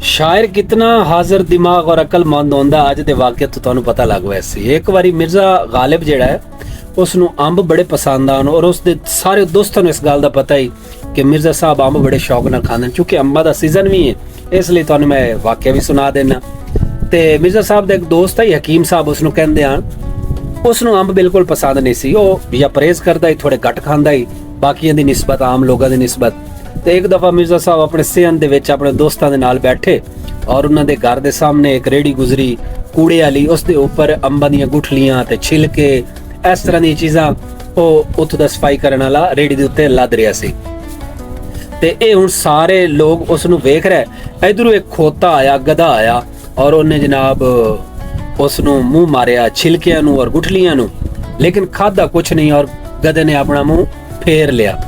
शायर कितना हाजिर दिमाग और अकलमंद होंदा अज दे वाक़े तो तुहानू पता लग वैसे। एक बारी मिर्जा गालिब जिहड़ा है उसनू अंब बड़े पसंद आन और उसके सारे दोस्तों इस गल का पता ही कि मिर्जा साहब अंब बड़े शौक नाल खांदे, क्योंकि अंबा का सीजन भी है, इसलिए तुहानू मैं वाक़या भी सुना देना। ते मिर्जा साहब का एक दोस्त है हकीम साहब, उसनू कहंदे आन उसनू अंब बिल्कुल पसंद नहीं सी, वो या परहेज करदा ही, थोड़े घट खांदा ही बाकियां दी निस्बत, आम लोगों की निस्बत। तो एक दफ़ा मिर्जा साहब अपने सेहन दे विच अपने दोस्तों के नाल बैठे और उन्होंने दे घर दे सामने एक रेहड़ी गुजरी कूड़े वाली, उस दे उपर अंबां दियां गुठलियां ते छिलके इस तरह दी चीज़ां वो उत्थों दा सफाई करने वाला रेहड़ी दे उत्ते लद रहा सी। ते ये हुण सारे लोग उसनू वेख रहे। इधरों एक खोता आया, गधा आया और उन्हें जनाब उसनू मुंह मारिया छिलकियां नू और गुठलियां नू, लेकिन खादा कुछ नहीं और गधे ने अपना मुंह फेर लिया।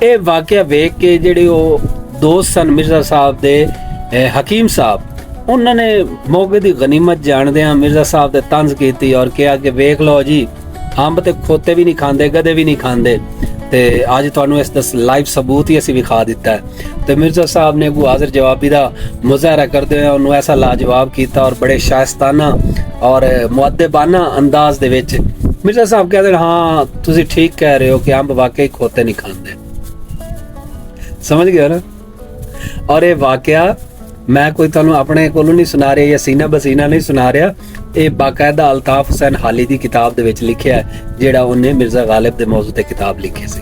ये वाकया वेख के जेडे वो दोस्त सन मिर्जा साहब दे हकीम साहब, उन्होंने मौके की गनीमत जानदे मिर्जा साहब दे तंज की और कहा कि वेख लो जी, अंब ते खोते भी नहीं खांदे, गधे भी नहीं खांदे, ते अज तुहानू इस दस लाइव सबूत ही असी विखा दिता है। तो मिर्जा साहब ने अगू हाजिर जवाबी का मुजाहरा करते हुए उन्होंने ऐसा लाजवाब किया और बड़े शाइस्ताना और मुअद्दबाना अंदाज दे विच मिर्जा साहब कहते हाँ तुसी ठीक कह रहे हो कि अंब वाकई खोते नहीं खांदे। समझ गए ना? और ये वाकया मैं कोई तुहानू अपने कोलों नहीं सुना रहा या सीना बसीना नहीं सुना रहा, ये बाकायदा अल्ताफ हुसैन हाली की किताब दे विच लिखिया है, जेड़ा उन्हें मिर्जा गालिब दे मौजू ते किताब लिखी सी।